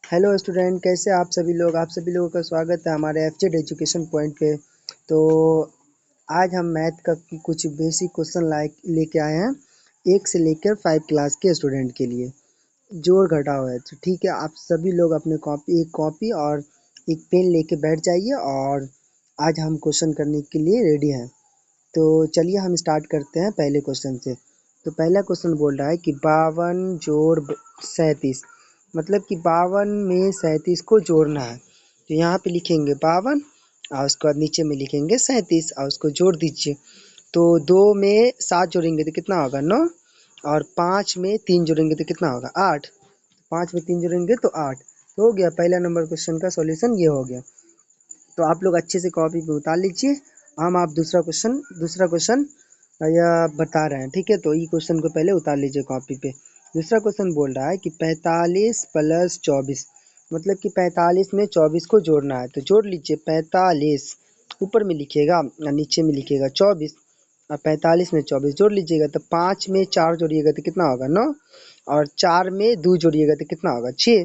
Hello student, कैसे आप सभी लोग। आप सभी लोगों का स्वागत है हमारे एफजेड एजुकेशन पॉइंट पे। तो आज हम मैथ का कुछ बेसिक क्वेश्चन लेके आए हैं, 1 से लेकर 5 क्लास के स्टूडेंट के लिए। जोड़ घटाव है, तो ठीक है, आप सभी लोग अपने एक कॉपी और एक पेन लेके बैठ जाइए और आज हम क्वेश्चन करने के लिए रेडी हैं। तो चलिए हम स्टार्ट करते हैं पहले क्वेश्चन से। तो पहला क्वेश्चन बोल रहा है कि 52 जोड़ 37, मतलब कि 52 में 37 को जोड़ना है। तो यहाँ पे लिखेंगे 52 और उसके बाद नीचे में लिखेंगे 37 और उसको जोड़ दीजिए। तो 2 में 7 जोड़ेंगे तो कितना होगा 9, और 5 में 3 जोड़ेंगे तो कितना होगा 8। 5 में 3 जोड़ेंगे तो 8। तो हो गया, पहला नंबर क्वेश्चन का सॉल्यूशन ये हो गया। तो आप लोग अच्छे से कॉपी पे उतार लीजिए। हम आप दूसरा क्वेश्चन या बता रहे हैं, ठीक है। तो ये क्वेश्चन को पहले उतार लीजिए कॉपी पे। दूसरा क्वेश्चन बोल रहा है कि 45 + 24, मतलब कि 45 में 24 को जोड़ना है। तो जोड़ लीजिए 45, ऊपर में लिखिएगा और नीचे में लिखिएगा 24, और 45 में 24 जोड़ लीजिएगा। तो 5 में 4 जोड़िएगा तो कितना होगा 9, और 4 में 2 जोड़िएगा तो कितना होगा 6।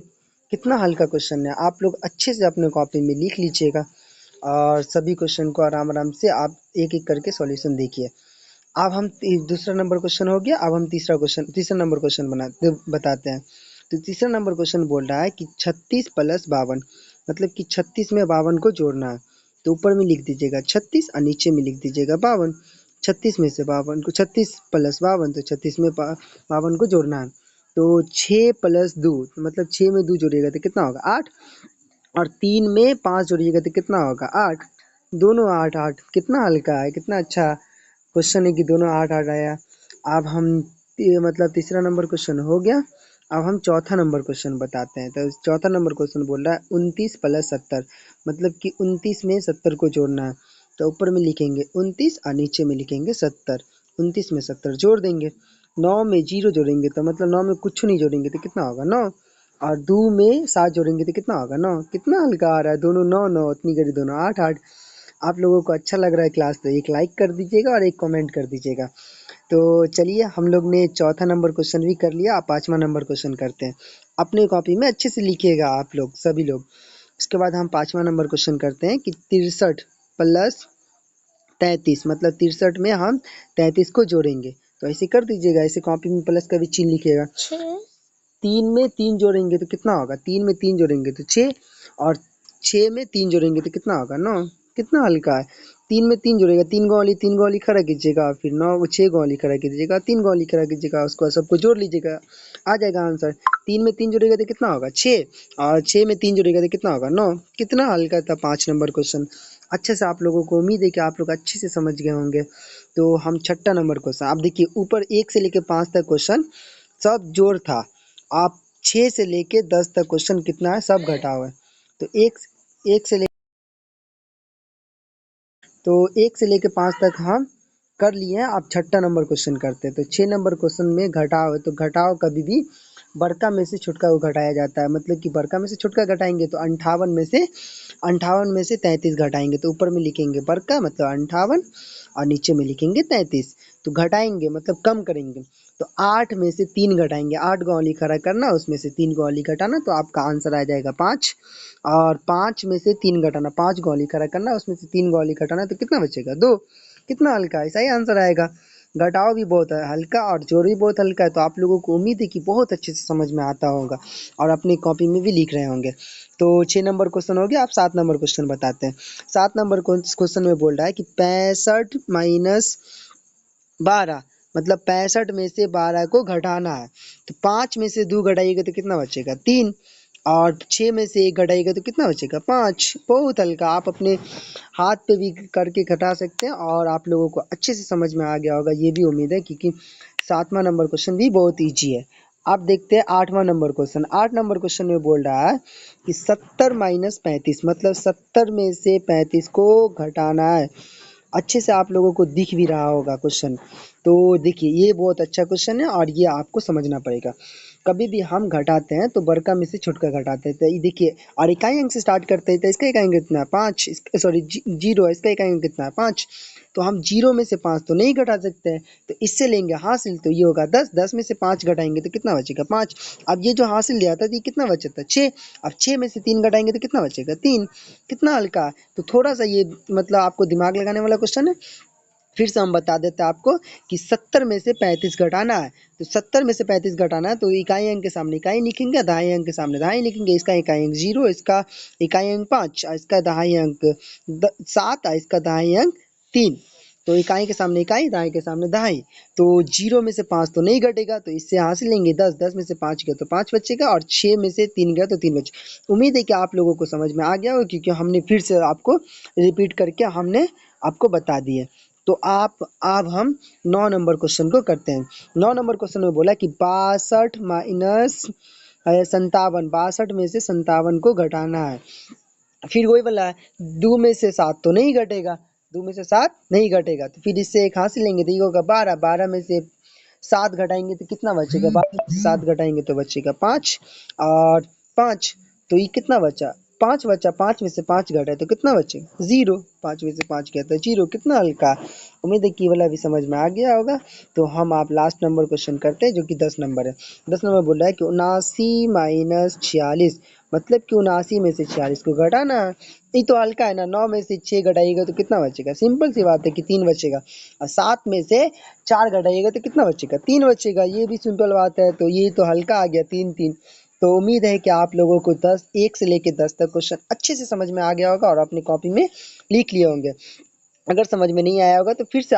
कितना हल्का क्वेश्चन है, आप लोग अच्छे से अपने कॉपी में लिख लीजिएगा और सभी क्वेश्चन को आराम आराम से आप एक एक करके सॉल्यूशन देखिए। अब हम दूसरा नंबर क्वेश्चन हो गया। अब हम तीसरा नंबर क्वेश्चन बताते हैं। तो तीसरा नंबर क्वेश्चन बोल रहा है कि 36 + 52, मतलब कि 36 में 52 को जोड़ना है। तो ऊपर में लिख दीजिएगा 36 और नीचे में लिख दीजिएगा 52। 36 में से 52 को 36 + 52, तो 36 में 52 को जोड़ना है। तो 6 + 2, मतलब 6 में 2 जोड़िएगा तो कितना होगा 8, और 3 में 5 जोड़िएगा तो कितना होगा 8। दोनों 8 8, कितना हल्का है, कितना अच्छा क्वेश्चन है कि दोनों 8 8 आया। अब हम मतलब तीसरा नंबर क्वेश्चन हो गया। अब हम चौथा नंबर क्वेश्चन बताते हैं। तो चौथा नंबर क्वेश्चन बोल रहा है 29 + 70, मतलब कि 29 में 70 को जोड़ना है। तो ऊपर में लिखेंगे 29 और नीचे में लिखेंगे 70। 29 में 70 जोड़ देंगे। 9 में 0 जोड़ेंगे, तो मतलब 9 में कुछ नहीं जोड़ेंगे तो कितना होगा 9, और 2 में 7 जोड़ेंगे तो कितना होगा 9। कितना हल्का आ रहा है, दोनों 9 9, उतनी करी दोनों 8 8। आप लोगों को अच्छा लग रहा है क्लास, तो एक लाइक कर दीजिएगा और एक कमेंट कर दीजिएगा। तो चलिए, हम लोग ने चौथा नंबर क्वेश्चन भी कर लिया। आप पाँचवा नंबर क्वेश्चन करते हैं। अपने कॉपी में अच्छे से लिखिएगा आप लोग सभी लोग। उसके बाद हम पाँचवा नंबर क्वेश्चन करते हैं कि 63 + 33, मतलब 63 में हम 33 को जोड़ेंगे। तो ऐसे कर दीजिएगा, ऐसे कॉपी में प्लस का भी चिन्ह लिखिएगा। 3 में 3 जोड़ेंगे तो कितना होगा, 3 में 3 जोड़ेंगे तो 6, और 6 में 3 जोड़ेंगे तो कितना होगा 9। कितना हल्का है। 3 में 3 जोड़ेगा, 3 गौली खड़ा कीजिएगा, फिर 9 6 गौली खड़ा कीजिएगा, 3 गौली खड़ा कीजिएगा, उसको सबको जोड़ लीजिएगा, आ जाएगा आंसर। 3 में 3 जोड़ेगा तो कितना होगा 6, और 6 में 3 जोड़ेगा तो कितना होगा 9। कितना हल्का था 5 नंबर क्वेश्चन। अच्छे से आप लोगों को उम्मीद है कि आप लोग अच्छे से समझ गए होंगे। तो हम छठा नंबर क्वेश्चन, आप देखिए ऊपर 1 से लेकर 5 तक क्वेश्चन सब जोड़ था। आप 6 से लेके 10 तक क्वेश्चन कितना है सब घटा हुआ है। तो एक से ले तो 1 से लेके 5 तक हम कर लिए हैं। आप छठा नंबर क्वेश्चन करते हैं। तो 6 नंबर क्वेश्चन में घटाव है, तो घटाव कभी भी बड़का में से छोटका को घटाया जाता है। मतलब कि बड़का में से छोटका घटाएंगे तो 58 में से 33 घटाएंगे, तो ऊपर में लिखेंगे बड़का मतलब 58 और नीचे में लिखेंगे 33। तो घटाएंगे मतलब कम करेंगे। तो 8 में से 3 घटाएंगे, 8 गौली खड़ा करना, उसमें से 3 गौली घटाना, तो आपका आंसर आ जाएगा 5। और 5 में से 3 घटाना, 5 गौली खड़ा करना, उसमें से 3 गौली घटाना, तो कितना बचेगा 2। कितना हल्का है, सही आंसर आएगा। घटाव भी बहुत है हल्का और जोड़ भी बहुत हल्का है। तो आप लोगों को उम्मीद है कि बहुत अच्छे से समझ में आता होगा और अपनी कॉपी में भी लिख रहे होंगे। तो 6 नंबर क्वेश्चन हो गया। आप 7 नंबर क्वेश्चन बताते हैं। 7 नंबर क्वेश्चन में बोल रहा है कि 65 - 12, मतलब 65 में से 12 को घटाना है। तो 5 में से 2 घटाइएगा तो कितना बचेगा 3, और 6 में से 1 घटाइएगा तो कितना बचेगा 5। बहुत हल्का, आप अपने हाथ पे भी करके घटा सकते हैं और आप लोगों को अच्छे से समझ में आ गया होगा, ये भी उम्मीद है, क्योंकि 7वां नंबर क्वेश्चन भी बहुत ईजी है। आप देखते हैं 8वां नंबर क्वेश्चन। 8 नंबर क्वेश्चन में बोल रहा है कि 70 - 35, मतलब 70 में से 35 को घटाना है। अच्छे से आप लोगों को दिख भी रहा होगा क्वेश्चन। तो देखिए, ये बहुत अच्छा क्वेश्चन है और ये आपको समझना पड़ेगा। कभी भी हम घटाते हैं तो बड़का में से छोटका घटाते हैं। तो ये देखिए, और इकाई अंक से स्टार्ट करते हैं, तो इसका इकाई अंक कितना है 5, सॉरी 0, इसका इकाई अंक कितना है 5। तो हम 0 में से 5 तो नहीं घटा सकते हैं, तो इससे लेंगे हासिल, तो ये होगा 10, 10 में से 5 घटाएंगे तो कितना बचेगा 5। अब ये जो हासिल लिया था तो ये कितना बचा था 6, अब 6 में से 3 घटाएंगे तो कितना बचेगा 3। कितना हल्का। तो थोड़ा सा ये मतलब आपको दिमाग लगाने वाला क्वेश्चन है। फिर से हम बता देते हैं आपको कि 70 में से 35 घटाना है, तो 70 में से 35 घटाना है, तो इकाई अंक के सामने इकाई लिखेंगे, दहाई अंक के सामने दहाई लिखेंगे। इसका इकाई अंक 0, इसका इकाई अंक 5, इसका दहाई अंक 7, इसका दहाई अंक 3। तो इकाई के सामने इकाई, दहाई के सामने दहाई। तो 0 में से 5 तो नहीं घटेगा, तो इससे हासिल लेंगे 10, 10 में से 5 गया तो 5 बचेगा, और 6 में से 3 गया तो 3 बचे। उम्मीद है कि आप लोगों को समझ में आ गया हो, क्योंकि हमने फिर से आपको रिपीट करके हमने आपको बता दिए। तो आप अब हम 9 नंबर क्वेश्चन को करते हैं। 9 नंबर क्वेश्चन में बोला कि 62 माइनस 57, 62 में से 57 को घटाना है। फिर वही बोला है 2 में से 7 तो नहीं घटेगा, 2 में से 7 नहीं घटेगा, तो फिर इससे एक हासिल लेंगे तो ये होगा 12, 12 में से 7 घटाएंगे तो कितना बचेगा, 12 में से 7 घटाएंगे तो बचेगा 5, और 5, तो ये कितना बचा 5 बचा, 5 में से 5 घटा तो कितना बचेगा 0, 5 में से 5 गया तो 0। कितना हल्का। उम्मीद है कि ये वाला भी समझ में आ गया होगा। तो हम आप लास्ट नंबर क्वेश्चन करते हैं, जो कि 10 नंबर है। 10 नंबर बोल रहा है कि 79 माइनस 46, मतलब कि 79 में से 46 को घटाना है। ये तो हल्का है ना, 9 में से 6 घटाइएगा तो कितना बचेगा, सिंपल सी बात है कि 3 बचेगा, और 7 में से 4 घटाइएगा तो कितना बचेगा 3 बचेगा, ये भी सिंपल बात है। तो ये तो हल्का आ गया 3 3। तो उम्मीद है कि आप लोगों को 10 1 से लेके 10 तक क्वेश्चन अच्छे से समझ में आ गया होगा और अपनी कॉपी में लिख लिए होंगे। अगर समझ में नहीं आया होगा तो फिर से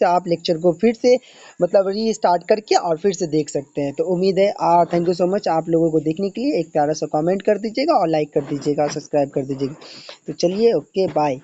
आप लेक्चर को फिर से मतलब रीस्टार्ट करके और फिर से देख सकते हैं। तो उम्मीद है थैंक यू सो मच आप लोगों को देखने के लिए। एक प्यारा सा कमेंट कर दीजिएगा और लाइक कर दीजिएगा और सब्सक्राइब कर दीजिएगा। तो चलिए, ओके बाय।